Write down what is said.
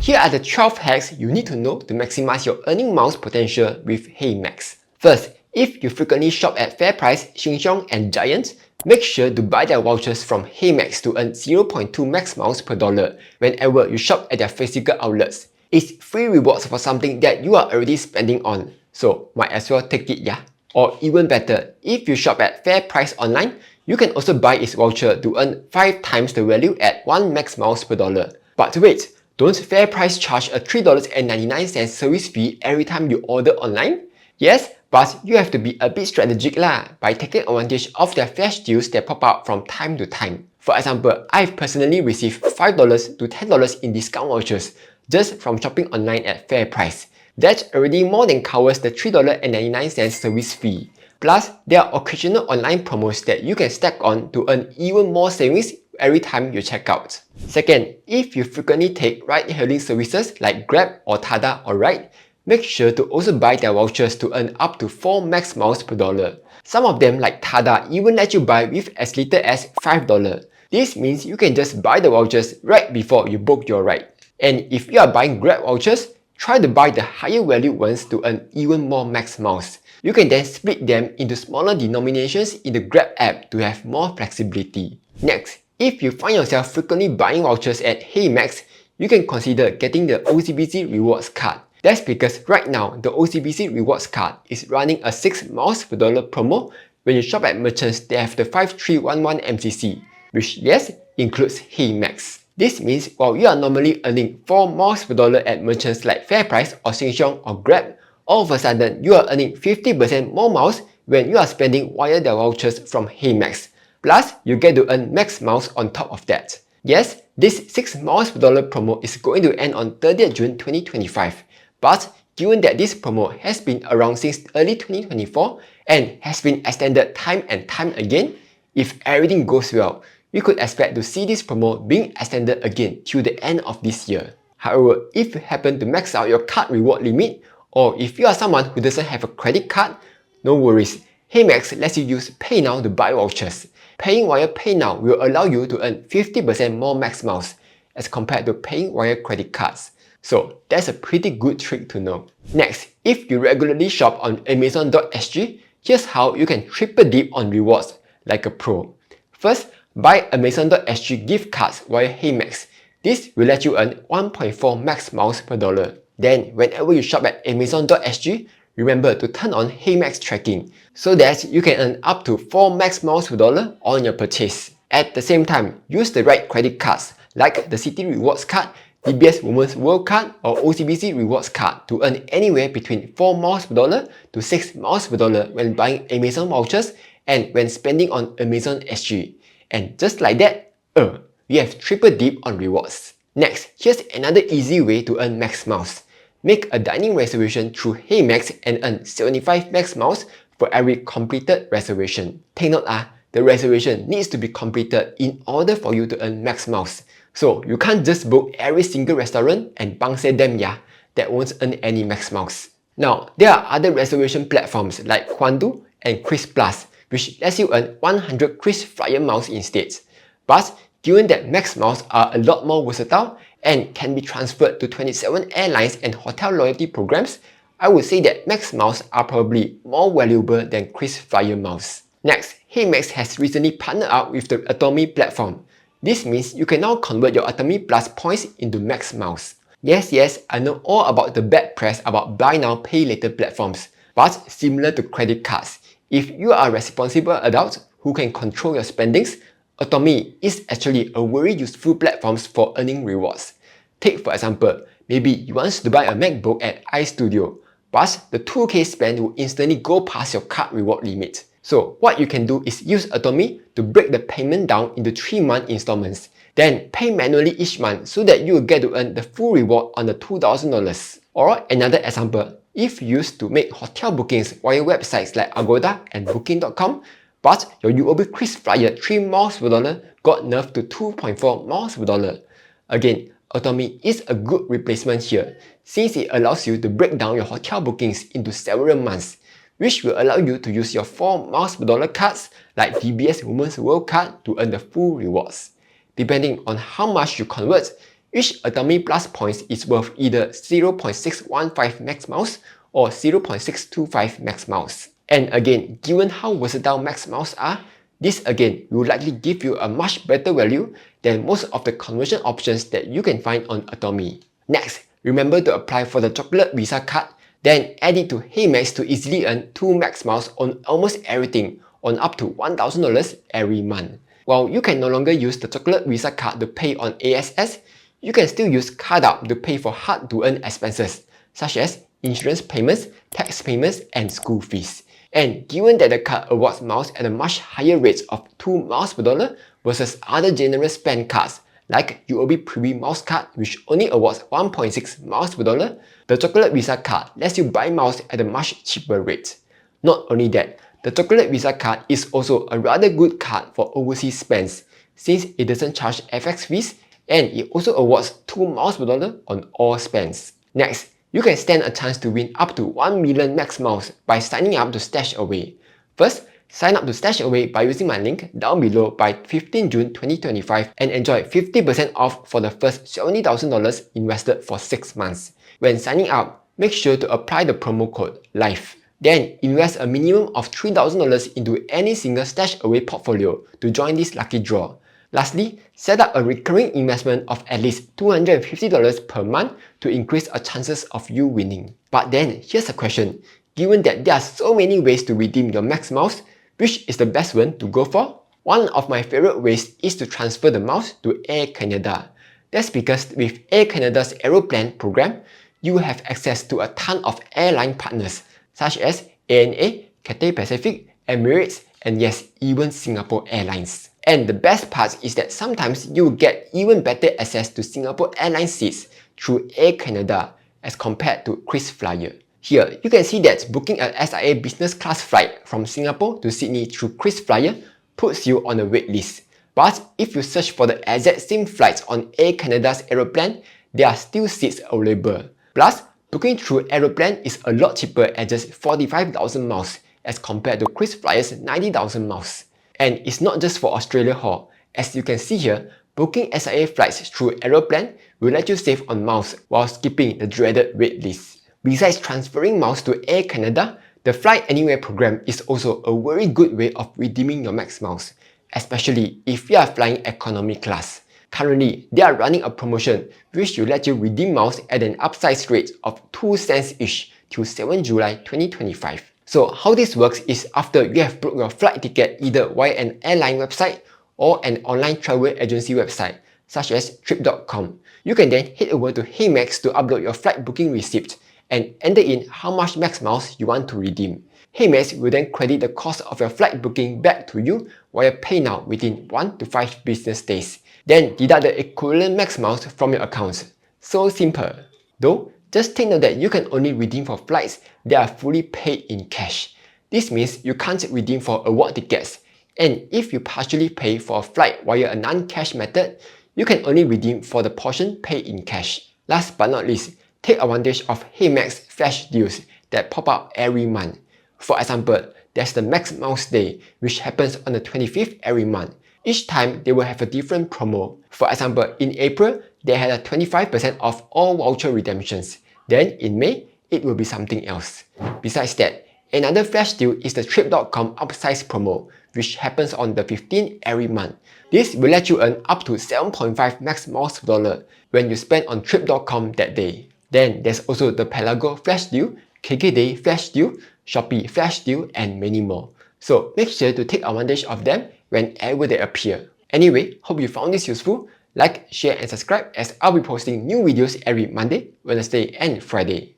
Here are the 12 hacks you need to know to maximize your earning miles potential with HeyMax. First, if you frequently shop at FairPrice, Sheng Siong, and Giant, make sure to buy their vouchers from HeyMax to earn 0.2 max miles per dollar whenever you shop at their physical outlets. It's free rewards for something that you are already spending on, so might as well take it, yeah. Or even better, if you shop at FairPrice online, you can also buy its voucher to earn 5 times the value at 1 max miles per dollar. But wait, don't FairPrice charge a $3.99 service fee every time you order online? Yes, but you have to be a bit strategic lah by taking advantage of their flash deals that pop up from time to time. For example, I've personally received $5 to $10 in discount vouchers just from shopping online at FairPrice. That already more than covers the $3.99 service fee. Plus, there are occasional online promos that you can stack on to earn even more savings every time you check out. Second, if you frequently take ride-hailing services like Grab or Tada or Ride, make sure to also buy their vouchers to earn up to 4 max miles per dollar. Some of them like Tada even let you buy with as little as $5. This means you can just buy the vouchers right before you book your ride. And if you are buying Grab vouchers, try to buy the higher value ones to earn even more max miles. You can then split them into smaller denominations in the Grab app to have more flexibility. Next, if you find yourself frequently buying vouchers at HeyMax, you can consider getting the OCBC Rewards card. That's because right now, the OCBC Rewards card is running a 6 miles per dollar promo when you shop at merchants that have the 5311 MCC, which yes, includes HeyMax. This means while you are normally earning 4 miles per dollar at merchants like FairPrice or Sheng Siong or Grab, all of a sudden you are earning 50% more miles when you are spending via their vouchers from HeyMax. Plus, you get to earn max miles on top of that. Yes, this 6 miles per dollar promo is going to end on 30th June 2025. But given that this promo has been around since early 2024 and has been extended time and time again, if everything goes well, we could expect to see this promo being extended again till the end of this year. However, if you happen to max out your card reward limit, or if you are someone who doesn't have a credit card, no worries. HeyMax lets you use PayNow to buy vouchers. Paying via PayNow will allow you to earn 50% more max miles as compared to paying via credit cards. So that's a pretty good trick to know. Next, if you regularly shop on Amazon.sg, here's how you can triple dip on rewards like a pro. First, buy Amazon.sg gift cards via HeyMax. This will let you earn 1.4 max miles per dollar. Then, whenever you shop at Amazon.sg, remember to turn on HeyMax tracking so that you can earn up to 4 max miles per dollar on your purchase. At the same time, use the right credit cards like the Citi Rewards card, DBS Women's World Card or OCBC Rewards card to earn anywhere between 4 miles per dollar to 6 miles per dollar when buying Amazon vouchers and when spending on Amazon SG. And just like that, we have triple dip on rewards. Next, here's another easy way to earn max miles. Make a dining reservation through HeyMax and earn 75 max miles for every completed reservation. Take note, the reservation needs to be completed in order for you to earn max miles. So you can't just book every single restaurant and bangse them, that won't earn any max miles. Now, there are other reservation platforms like Kwandu and Kris Plus, which lets you earn 100 Kris Flyer miles instead. But given that max miles are a lot more versatile and can be transferred to 27 airlines and hotel loyalty programs, I would say that max miles are probably more valuable than Kris Flyer miles. Next, HeyMax has recently partnered up with the Atome platform. This means you can now convert your Atome Plus points into max miles. Yes, I know all about the bad press about buy now pay later platforms, but similar to credit cards, if you are a responsible adult who can control your spendings, Atome is actually a very useful platform for earning rewards. Take for example, maybe you want to buy a MacBook at iStudio, but the 2K spend will instantly go past your card reward limit. So what you can do is use Atome to break the payment down into 3-month installments. Then pay manually each month so that you will get to earn the full reward on the $2,000. Or another example, if you used to make hotel bookings via websites like Agoda and Booking.com, but your UOB Kris Flyer 3 miles per dollar got nerfed to 2.4 miles per dollar. Again, Atome is a good replacement here since it allows you to break down your hotel bookings into several months, which will allow you to use your 4 miles per dollar cards like DBS Women's World Card to earn the full rewards. Depending on how much you convert, Each Atome Plus points is worth either 0.615 max miles or 0.625 max miles. And again, given how versatile max miles are, this again will likely give you a much better value than most of the conversion options that you can find on Atome. Next, remember to apply for the chocolate Visa card, then add it to HeyMax to easily earn 2 max miles on almost everything on up to $1,000 every month. While you can no longer use the chocolate Visa card to pay on ASS, you can still use CardUp to pay for hard-to-earn expenses such as insurance payments, tax payments, and school fees. And given that the card awards miles at a much higher rate of 2 miles per dollar versus other generous spend cards like UOB Privy Miles Card, which only awards 1.6 miles per dollar, the Chocolate Visa card lets you buy miles at a much cheaper rate. Not only that, the Chocolate Visa card is also a rather good card for overseas spends since it doesn't charge FX fees and it also awards 2 miles per dollar on all spends. Next, you can stand a chance to win up to 1 million max miles by signing up to StashAway. First, sign up to StashAway by using my link down below by 15 June 2025 and enjoy 50% off for the first $70,000 invested for 6 months. When signing up, make sure to apply the promo code LIFE. Then invest a minimum of $3,000 into any single StashAway portfolio to join this lucky draw. Lastly, set up a recurring investment of at least $250 per month to increase the chances of you winning. But then, here's a question. Given that there are so many ways to redeem your max miles, which is the best one to go for? One of my favorite ways is to transfer the miles to Air Canada. That's because with Air Canada's Aeroplan program, you have access to a ton of airline partners such as ANA, Cathay Pacific, Emirates, and yes, even Singapore Airlines. And the best part is that sometimes you will get even better access to Singapore Airlines seats through Air Canada as compared to KrisFlyer. Here, you can see that booking a SIA business class flight from Singapore to Sydney through KrisFlyer puts you on a wait list. But if you search for the exact same flights on Air Canada's Aeroplan, there are still seats available. Plus, booking through Aeroplan is a lot cheaper at just 45,000 miles as compared to KrisFlyer's 90,000 miles. And it's not just for Australia haul. As you can see here, booking SIA flights through Aeroplan will let you save on miles while skipping the dreaded wait list. Besides transferring miles to Air Canada, the FlyAnywhere program is also a very good way of redeeming your max miles, especially if you are flying economy class. Currently, they are running a promotion which will let you redeem miles at an upsized rate of 2 cents each till 7 July 2025. So how this works is after you have booked your flight ticket either via an airline website or an online travel agency website such as trip.com, you can then head over to HeyMax to upload your flight booking receipt and enter in how much max miles you want to redeem. HeyMax will then credit the cost of your flight booking back to you via PayNow within 1 to 5 business days. Then deduct the equivalent max miles from your account. So simple. Though, just take note that you can only redeem for flights that are fully paid in cash. This means you can't redeem for award tickets, and if you partially pay for a flight via a non-cash method, you can only redeem for the portion paid in cash. Last but not least, take advantage of HeyMax flash deals that pop up every month. For example, there's the Max Miles Day, which happens on the 25th every month. Each time, they will have a different promo. For example, in April, they had a 25% off all voucher redemptions. Then in May, it will be something else. Besides that, another flash deal is the Trip.com Upsize promo, which happens on the 15th every month. This will let you earn up to 7.5 max miles per dollar when you spend on Trip.com that day. Then there's also the Pelago flash deal, KK Day flash deal, Shopee flash deal, and many more. So make sure to take advantage of them whenever they appear. Anyway, hope you found this useful. Like, share, and subscribe as I'll be posting new videos every Monday, Wednesday, and Friday.